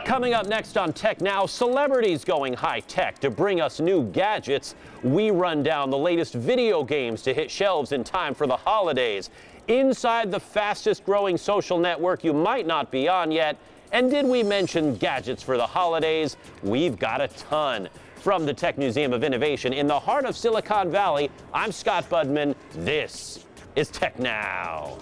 Coming up next on Tech Now, celebrities going high-tech to bring us new gadgets. We run down the latest video games to hit shelves in time for the holidays. Inside the fastest-growing social network you might not be on yet. And did we mention gadgets for the holidays? We've got a ton. From the Tech Museum of Innovation in the heart of Silicon Valley, I'm Scott Budman. This is Tech Now.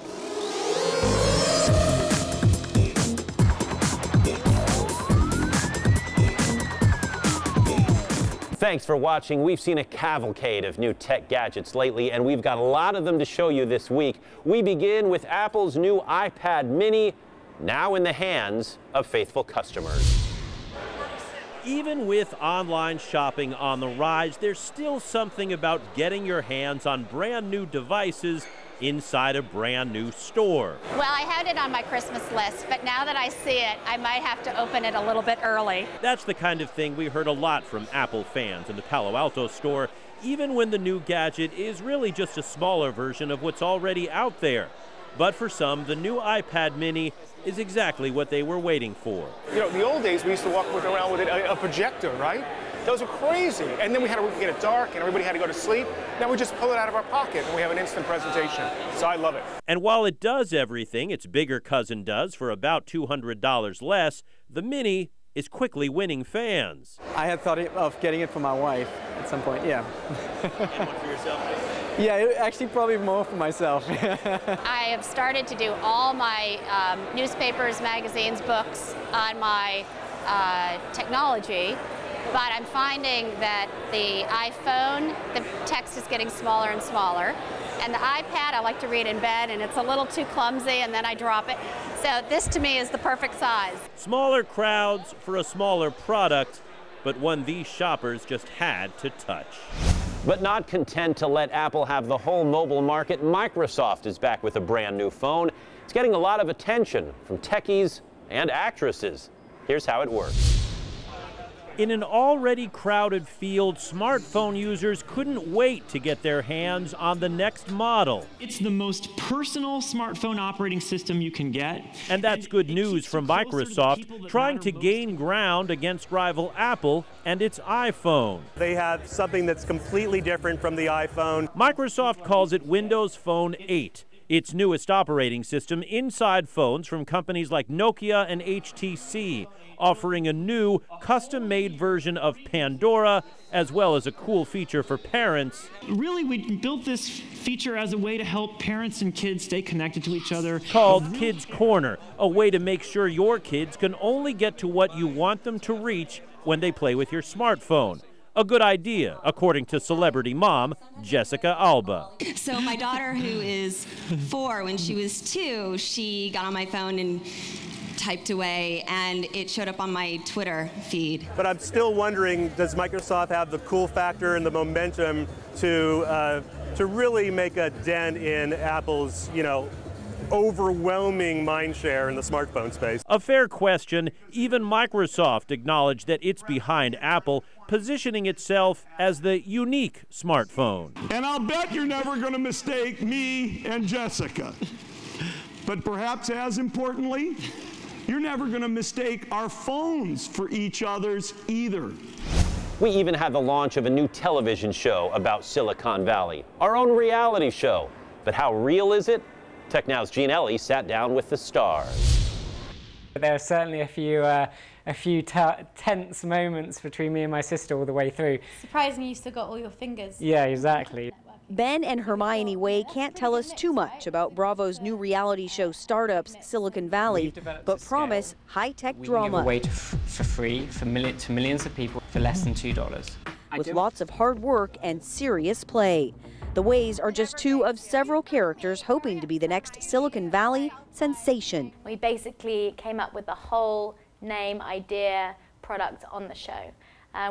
Thanks for watching. We've seen a cavalcade of new tech gadgets lately, and we've got a lot of them to show you this week. We begin with Apple's new iPad mini, now in the hands of faithful customers. Even with online shopping on the rise, there's still something about getting your hands on brand new devices inside a brand new store. Well, I had it on my Christmas list, but now that I see it, I might have to open it a little bit early. That's the kind of thing we heard a lot from Apple fans in the Palo Alto store, even when the new gadget is really just a smaller version of what's already out there. But for some, the new iPad mini is exactly what they were waiting for. You know, in the old days, we used to walk around with a projector, right? Those were crazy. And then we had to get it dark and everybody had to go to sleep. Now we just pull it out of our pocket and we have an instant presentation. So I love it. And while it does everything its bigger cousin does for about $200 less, the Mini is quickly winning fans. I had thought of getting it for my wife at some point, yeah. And one for yourself? Yeah, actually probably more for myself. I have started to do all my newspapers, magazines, books on my technology. But I'm finding that the iPhone, the text is getting smaller and smaller. And the iPad, I like to read in bed, and it's a little too clumsy, and then I drop it. So this, to me, is the perfect size. Smaller crowds for a smaller product, but one these shoppers just had to touch. But not content to let Apple have the whole mobile market, Microsoft is back with a brand new phone. It's getting a lot of attention from techies and actresses. Here's how it works. In an already crowded field, smartphone users couldn't wait to get their hands on the next model. It's the most personal smartphone operating system you can get. And that's good news from Microsoft, trying to gain ground against rival Apple and its iPhone. They have something that's completely different from the iPhone. Microsoft calls it Windows Phone 8. Its newest operating system inside phones from companies like Nokia and HTC, offering a new, custom-made version of Pandora, as well as a cool feature for parents. Really, we built this feature as a way to help parents and kids stay connected to each other. Called Kids Corner, a way to make sure your kids can only get to what you want them to reach when they play with your smartphone. A good idea, according to celebrity mom, Jessica Alba. So my daughter, who is 4, when she was 2, she got on my phone and typed away, and it showed up on my Twitter feed. But I'm still wondering, does Microsoft have the cool factor and the momentum to really make a dent in Apple's, overwhelming mind share in the smartphone space? A fair question. Even Microsoft acknowledged that it's behind Apple, positioning itself as the unique smartphone. And I'll bet you're never going to mistake me and Jessica. But perhaps as importantly, you're never going to mistake our phones for each other's either. We even had the launch of a new television show about Silicon Valley, our own reality show. But how real is it? Tech Now's Gene Ellie sat down with the stars. There are certainly a few tense moments between me and my sister all the way through. Surprisingly, you still got all your fingers. Yeah, exactly. Ben and Hermione Way can't tell us too much about Bravo's new reality show startups, Silicon Valley, but promise high-tech drama. We give away for free to millions of people for less than $2. With lots of hard work and serious play. The Ways are just 2 of several characters hoping to be the next Silicon Valley sensation. We basically came up with the whole name, idea, product on the show.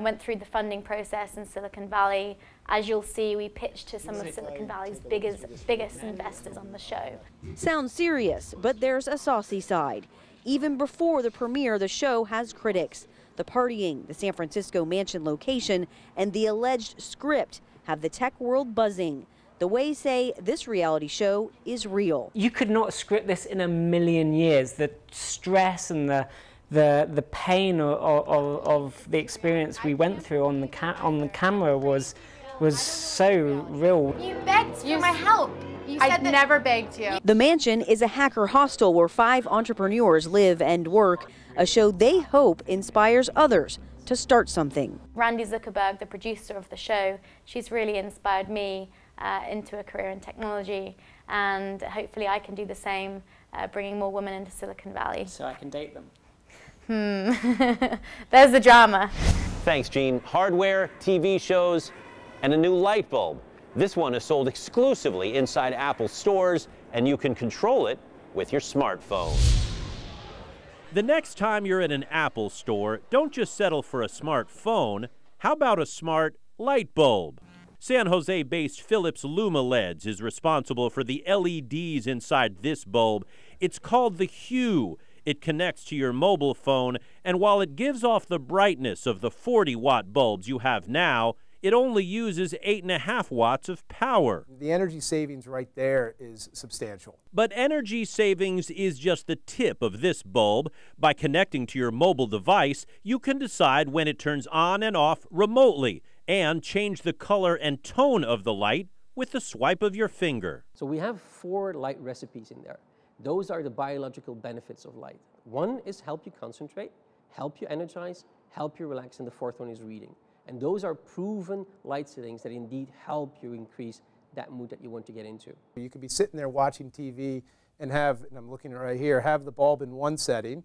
Went through the funding process in Silicon Valley. As you'll see, we pitched to some of Silicon Valley's biggest investors on the show. Sounds serious, but there's a saucy side. Even before the premiere, the show has critics. The partying, the San Francisco mansion location, and the alleged script have the tech world buzzing. The Ways say this reality show is real. You could not script this in a million years. The stress and the the pain of the experience we went through on the camera was so real. You begged for my help. I never begged you. The Mansion is a hacker hostel where 5 entrepreneurs live and work, a show they hope inspires others to start something. Randy Zuckerberg, the producer of the show, she's really inspired me into a career in technology, and hopefully I can do the same, bringing more women into Silicon Valley. So I can date them. There's the drama. Thanks, Gene. Hardware, TV shows, and a new light bulb. This one is sold exclusively inside Apple stores, and you can control it with your smartphone. The next time you're at an Apple store, don't just settle for a smartphone. How about a smart light bulb? San Jose-based Philips LumaLEDs is responsible for the LEDs inside this bulb. It's called the Hue. It connects to your mobile phone, and while it gives off the brightness of the 40-watt bulbs you have now, it only uses 8.5 watts of power. The energy savings right there is substantial. But energy savings is just the tip of this bulb. By connecting to your mobile device, you can decide when it turns on and off remotely and change the color and tone of the light with the swipe of your finger. So we have 4 light recipes in there. Those are the biological benefits of light. One is help you concentrate, help you energize, help you relax, and the 4th one is reading. And those are proven light settings that indeed help you increase that mood that you want to get into. You could be sitting there watching TV and have, and I'm looking right here, have the bulb in one setting,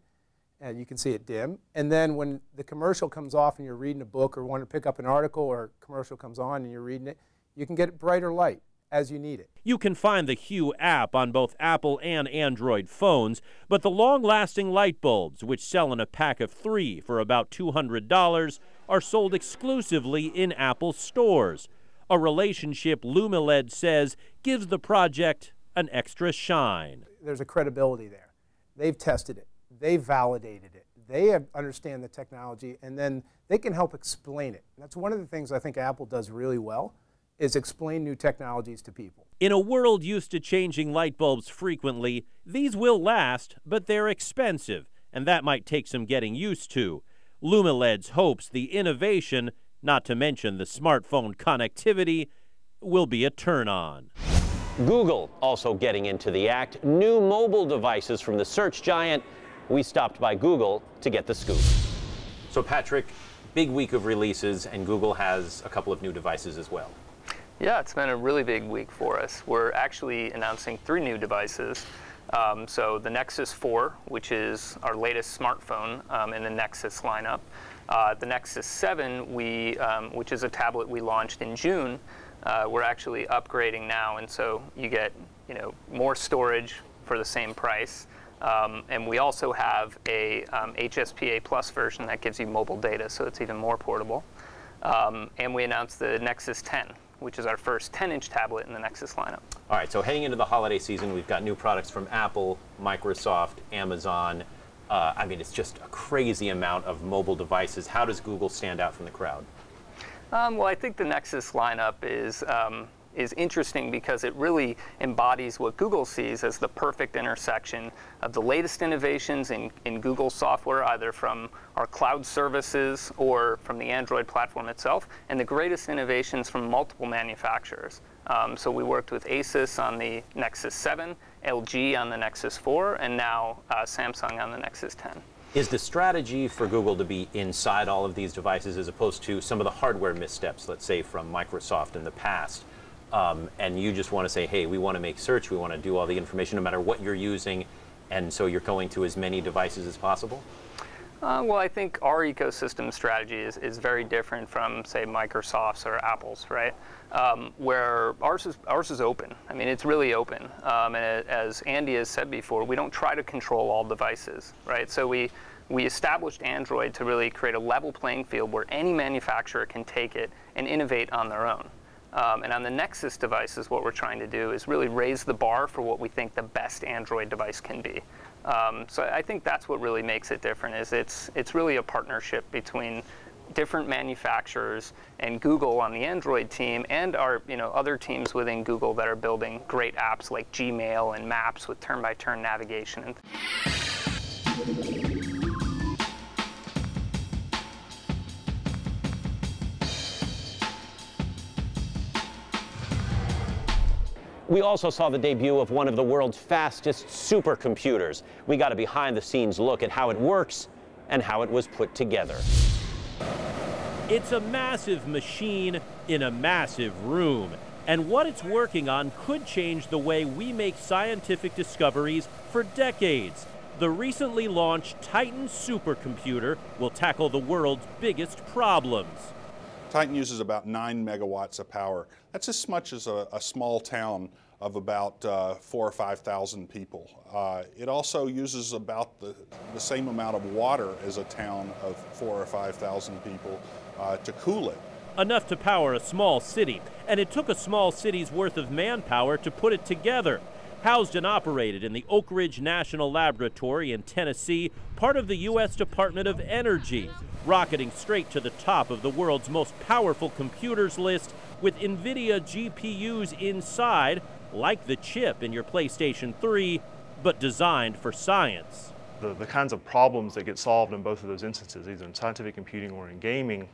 and you can see it dim. And then when the commercial comes off and you're reading a book or want to pick up an article or a commercial comes on and you're reading it, you can get brighter light as you need it. You can find the Hue app on both Apple and Android phones, but the long-lasting light bulbs, which sell in a pack of 3 for about $200, are sold exclusively in Apple stores, a relationship LumaLED says gives the project an extra shine. There's a credibility there. They've tested it. They've validated it. They understand the technology, and then they can help explain it. And that's one of the things I think Apple does really well, is explain new technologies to people. In a world used to changing light bulbs frequently, these will last, but they're expensive, and that might take some getting used to. LumaLEDs hopes the innovation, not to mention the smartphone connectivity, will be a turn-on. Google also getting into the act. New mobile devices from the search giant. We stopped by Google to get the scoop. So Patrick, big week of releases, and Google has a couple of new devices as well. Yeah, it's been a really big week for us. We're actually announcing 3 new devices. So the Nexus 4, which is our latest smartphone in the Nexus lineup. The Nexus 7, which is a tablet we launched in June, we're actually upgrading now, and so you get more storage for the same price. And we also have a HSPA Plus version that gives you mobile data, so it's even more portable. And we announced the Nexus 10, which is our first 10-inch tablet in the Nexus lineup. All right, so heading into the holiday season, we've got new products from Apple, Microsoft, Amazon. I mean, it's just a crazy amount of mobile devices. How does Google stand out from the crowd? Well, I think the Nexus lineup is interesting because it really embodies what Google sees as the perfect intersection of the latest innovations in Google software, either from our cloud services or from the Android platform itself, and the greatest innovations from multiple manufacturers. So we worked with Asus on the Nexus 7, LG on the Nexus 4, and now Samsung on the Nexus 10. Is the strategy for Google to be inside all of these devices as opposed to some of the hardware missteps, let's say, from Microsoft in the past? And you just want to say, hey, we want to make search, we want to do all the information no matter what you're using, and so you're going to as many devices as possible? Well, I think our ecosystem strategy is very different from, say, Microsoft's or Apple's, right? Where ours is open. I mean, it's really open. And as Andy has said before, we don't try to control all devices, right? So we established Android to really create a level playing field where any manufacturer can take it and innovate on their own. And on the Nexus devices, what we're trying to do is really raise the bar for what we think the best Android device can be. So I think that's what really makes it different, is it's really a partnership between different manufacturers and Google on the Android team and our other teams within Google that are building great apps like Gmail and Maps with turn-by-turn navigation. We also saw the debut of one of the world's fastest supercomputers. We got a behind-the-scenes look at how it works and how it was put together. It's a massive machine in a massive room, and what it's working on could change the way we make scientific discoveries for decades. The recently launched Titan supercomputer will tackle the world's biggest problems. Titan uses about 9 megawatts of power. That's as much as a small town of about 4,000 or 5,000 people. It also uses about the same amount of water as a town of 4,000 or 5,000 people to cool it. Enough to power a small city, and it took a small city's worth of manpower to put it together. Housed and operated in the Oak Ridge National Laboratory in Tennessee, part of the U.S. Department of Energy, rocketing straight to the top of the world's most powerful computers list with Nvidia GPUs inside, like the chip in your PlayStation 3, but designed for science. The kinds of problems that get solved in both of those instances, either in scientific computing or in gaming,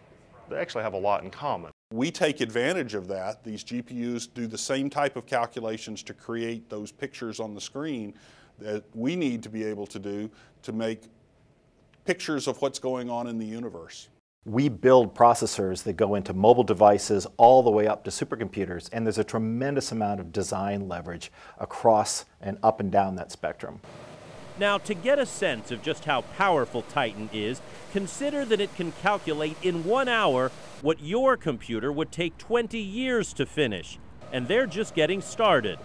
they actually have a lot in common. We take advantage of that. These GPUs do the same type of calculations to create those pictures on the screen that we need to be able to do to make pictures of what's going on in the universe. We build processors that go into mobile devices all the way up to supercomputers, and there's a tremendous amount of design leverage across and up and down that spectrum. Now, to get a sense of just how powerful Titan is, consider that it can calculate in 1 hour what your computer would take 20 years to finish, and they're just getting started.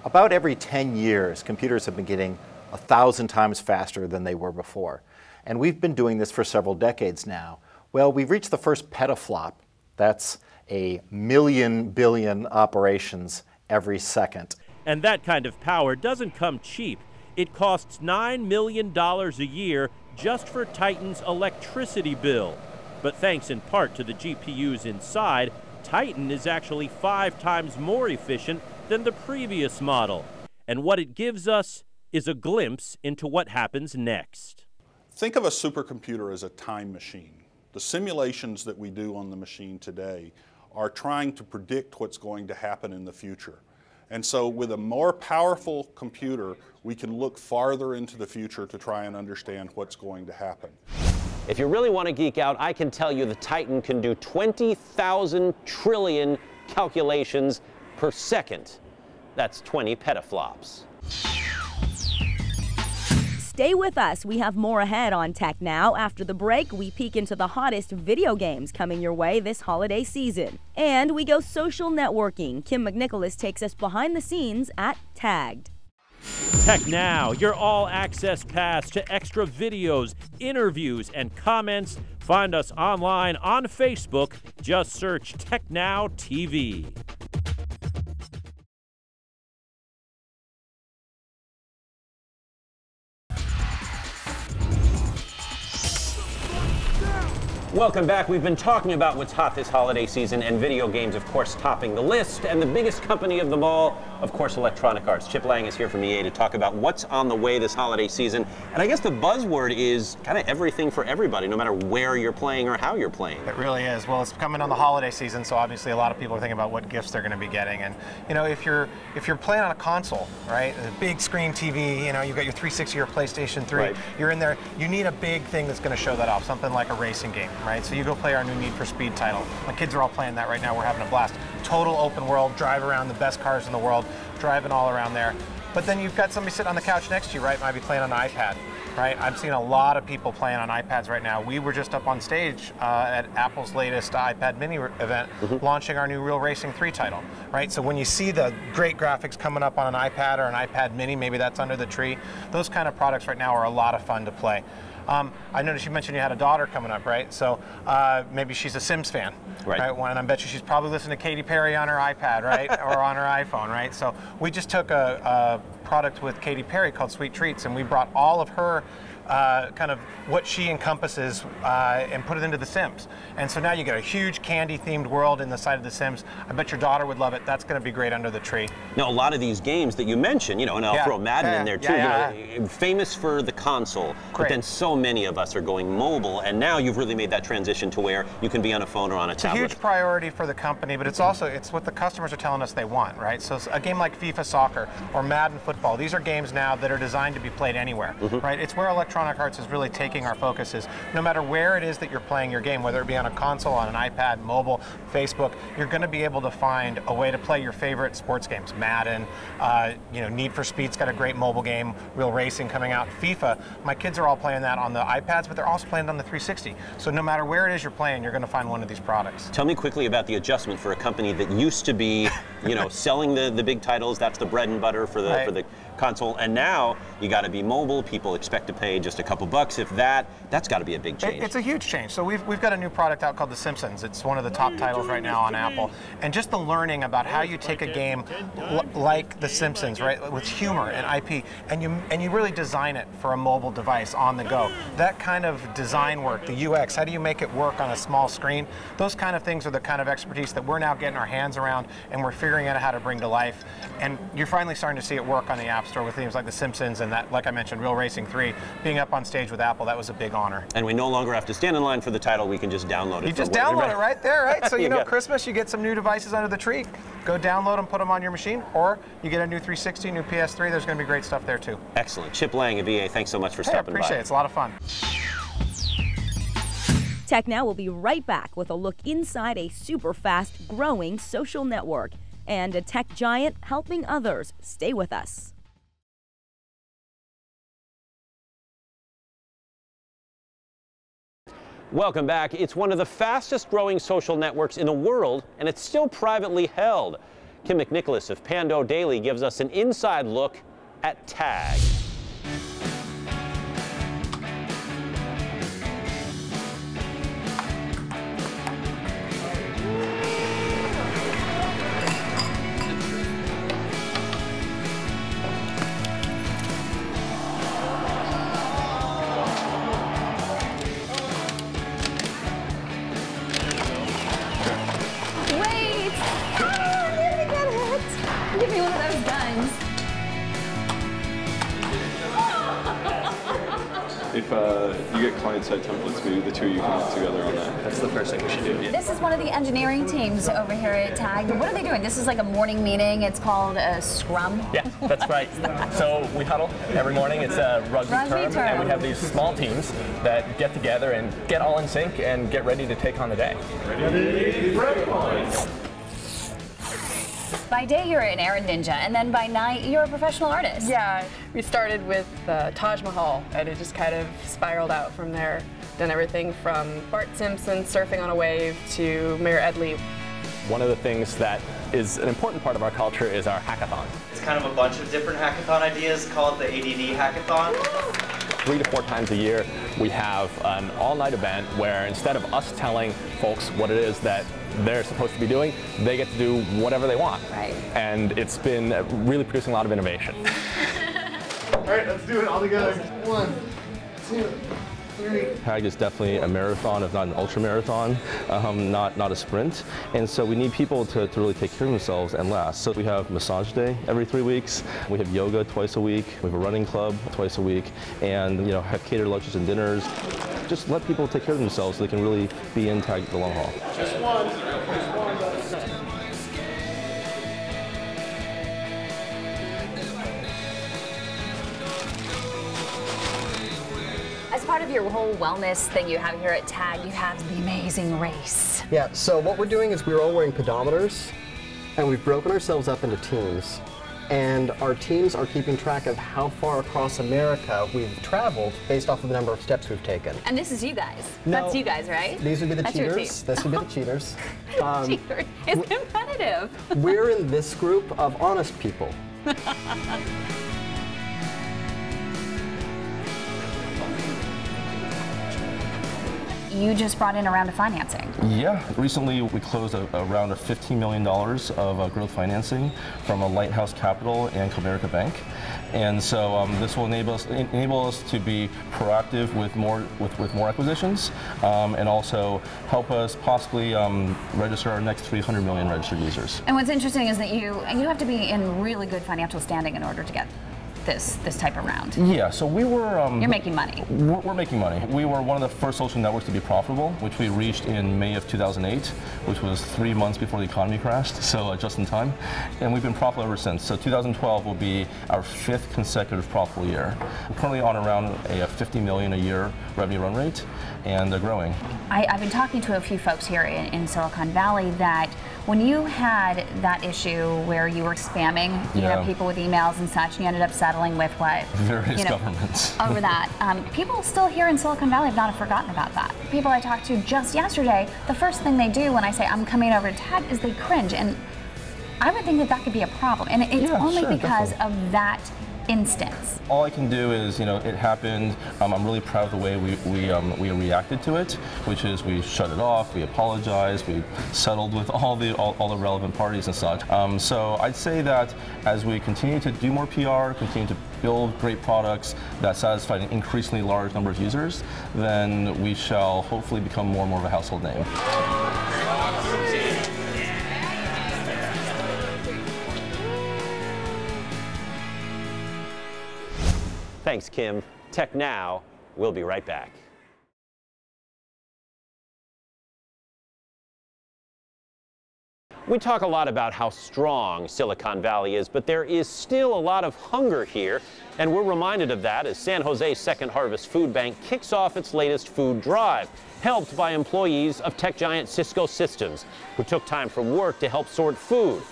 About every 10 years, computers have been getting 1,000 times faster than they were before. And we've been doing this for several decades now. Well, we've reached the first petaflop. That's a million billion operations every second. And that kind of power doesn't come cheap. It costs $9 million a year just for Titan's electricity bill. But thanks in part to the GPUs inside, Titan is actually 5 times more efficient than the previous model. And what it gives us is a glimpse into what happens next. Think of a supercomputer as a time machine. The simulations that we do on the machine today are trying to predict what's going to happen in the future. And so with a more powerful computer, we can look farther into the future to try and understand what's going to happen. If you really want to geek out, I can tell you the Titan can do 20,000 trillion calculations per second. That's 20 petaflops. Stay with us. We have more ahead on Tech Now. After the break, we peek into the hottest video games coming your way this holiday season. And we go social networking. Kim McNicholas takes us behind the scenes at Tagged. Tech Now, your all-access pass to extra videos, interviews, and comments. Find us online on Facebook. Just search Tech Now TV. Welcome back. We've been talking about what's hot this holiday season, and video games, of course, topping the list. And the biggest company of them all, of course, Electronic Arts. Chip Lang is here from EA to talk about what's on the way this holiday season. And I guess the buzzword is kind of everything for everybody, no matter where you're playing or how you're playing. It really is. Well, it's coming on the holiday season, so obviously a lot of people are thinking about what gifts they're going to be getting. And you know, if you're playing on a console, right, a big screen TV, you know, you've got your 360 or PlayStation 3, right. You're in there. You need a big thing that's going to show that off, something like a racing game, right? So you go play our new Need for Speed title. My kids are all playing that right now. We're having a blast. Total open world, drive around the best cars in the world, driving all around there. But then you've got somebody sitting on the couch next to you, right? Might be playing on an iPad, right? I'm seeing a lot of people playing on iPads right now. We were just up on stage at Apple's latest iPad mini event, launching our new Real Racing 3 title, right? So when you see the great graphics coming up on an iPad or an iPad mini, maybe that's under the tree, those kind of products right now are a lot of fun to play. I noticed you mentioned you had a daughter coming up, right? So maybe she's a Sims fan, right? And I bet you she's probably listening to Katy Perry on her iPad, right? Or on her iPhone, right? So we just took a product with Katy Perry called Sweet Treats, and we brought all of her kind of what she encompasses and put it into The Sims. And so now you get a huge candy-themed world in the side of The Sims. I bet your daughter would love it. That's going to be great under the tree. Now, a lot of these games that you mentioned, you know, and I'll throw Madden in there too, you know, famous for the console, but then so many of us are going mobile, and now you've really made that transition to where you can be on a phone or on a tablet. It's a huge priority for the company, but it's also what the customers are telling us they want, right? So a game like FIFA Soccer or Madden Football, these are games now that are designed to be played anywhere, right? It's where Electronic Arts is really taking our focus is no matter where it is that you're playing your game, whether it be on a console, on an iPad, mobile, Facebook, you're going to be able to find a way to play your favorite sports games. Madden, you know, Need for Speed's got a great mobile game, Real Racing coming out. FIFA, my kids are all playing that on the iPads, but they're also playing it on the 360. So no matter where it is you're playing, you're going to find one of these products. Tell me quickly about the adjustment for a company that used to be, you know, selling the big titles. That's the bread and butter for the console, and now you got to be mobile. People expect to pay just a couple bucks. If that's got to be a big change. It's a huge change. So we've got a new product out called The Simpsons. It's one of the top titles right now on Apple, and just the learning about how you take a game like The Simpsons, right, with humor and IP, and you really design it for a mobile device on the go. That kind of design work, the UX, how do you make it work on a small screen? Those kind of things are the kind of expertise that we're now getting our hands around, and we're figuring out how to bring to life. And you're finally starting to see it work on the App Store with things like The Simpsons and that, like I mentioned, Real Racing 3. Being up on stage with Apple, that was a big honor. And we no longer have to stand in line for the title. We can just download it. You just download it right there, right? So you know, Christmas, you get some new devices under the tree. Go download them, put them on your machine, or you get a new 360, new PS3. There's going to be great stuff there too. Excellent. Chip Lang of EA, thanks so much for stopping by. I appreciate it. It's a lot of fun. Tech Now will be right back with a look inside a super fast growing social network and a tech giant helping others. Stay with us. Welcome back. It's one of the fastest growing social networks in the world, and it's still privately held. Kim McNicholas of Pando Daily gives us an inside look at TAG. If you get client-side templates, maybe the two of you can work together on that. That's the first thing we should do. This is one of the engineering teams over here at TAG. What are they doing? This is like a morning meeting. It's called a scrum. Yeah, that's right. So we huddle every morning. It's a rugby term, and we have these small teams that get together and get all in sync and get ready to take on the day. Ready, break. By day, you're an errand ninja, and then by night, you're a professional artist. Yeah, we started with Taj Mahal, and it just kind of spiraled out from there. Done everything from Bart Simpson surfing on a wave to Mayor Edley. One of the things that is an important part of our culture is our hackathon. It's kind of a bunch of different hackathon ideas called the ADD Hackathon. 3 to 4 times a year, we have an all-night event where instead of us telling folks what it is that they're supposed to be doing, they get to do whatever they want. Right. And it's been really producing a lot of innovation. All right, let's do it all together. 1, 2, 3. TAG is definitely a marathon, if not an ultra marathon, not a sprint. And so we need people to really take care of themselves and last. So we have massage day every 3 weeks. We have yoga twice a week. We have a running club twice a week, and have catered lunches and dinners. Just let people take care of themselves so they can really be in TAG the long haul. Just one. As part of your whole wellness thing you have here at TAG, you have the amazing race. Yeah, so what we're doing is we're all wearing pedometers, and we've broken ourselves up into teams. And our teams are keeping track of how far across America we've traveled based off of the number of steps we've taken. And this is you guys. No, that's you guys, right? These would be the that's cheaters. This would be the cheaters. Cheater. It's competitive. We're in this group of honest people. You just brought in a round of financing. Yeah, recently we closed a round of $15 million of growth financing from a Lighthouse Capital and Comerica Bank. And so this will enable us to be proactive with more acquisitions, and also help us possibly register our next 300 million registered users. And what's interesting is that you have to be in really good financial standing in order to get this type of round. Yeah, so we were... You're making money. We're making money. We were one of the first social networks to be profitable, which we reached in May of 2008, which was 3 months before the economy crashed, so just in time. And we've been profitable ever since. So 2012 will be our 5th consecutive profitable year. We're currently on around a 50 million a year revenue run rate, and they're growing. I've been talking to a few folks here in Silicon Valley that when you had that issue where you were spamming people with emails and such, and you ended up settling with what? Various governments. Over that. People still here in Silicon Valley have not forgotten about that. People I talked to just yesterday, the first thing they do when I say I'm coming over to tag is they cringe, and I would think that could be a problem, and it's only because of that instance. All I can do is, it happened. I'm really proud of the way we reacted to it, which is we shut it off, we apologized, we settled with all the relevant parties and such. So I'd say that as we continue to do more PR, continue to build great products that satisfy an increasingly large number of users, then we shall hopefully become more and more of a household name. Thanks, Kim. Tech Now. We'll be right back. We talk a lot about how strong Silicon Valley is, but there is still a lot of hunger here, and we're reminded of that as San Jose's Second Harvest Food Bank kicks off its latest food drive, helped by employees of tech giant Cisco Systems, who took time from work to help sort food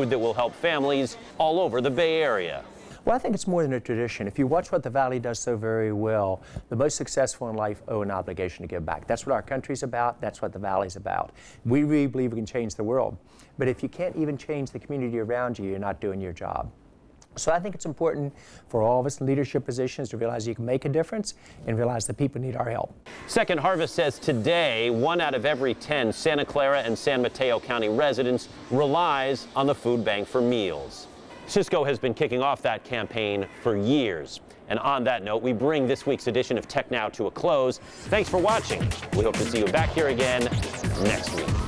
that will help families all over the Bay Area. Well, I think it's more than a tradition. If you watch what the Valley does so very well, the most successful in life owe an obligation to give back. That's what our country's about. That's what the Valley's about. We really believe we can change the world. But if you can't even change the community around you, you're not doing your job. So I think it's important for all of us in leadership positions to realize you can make a difference and realize that people need our help. Second Harvest says today, 1 out of every 10 Santa Clara and San Mateo County residents relies on the food bank for meals. Cisco has been kicking off that campaign for years. And on that note, we bring this week's edition of Tech Now to a close. Thanks for watching. We hope to see you back here again next week.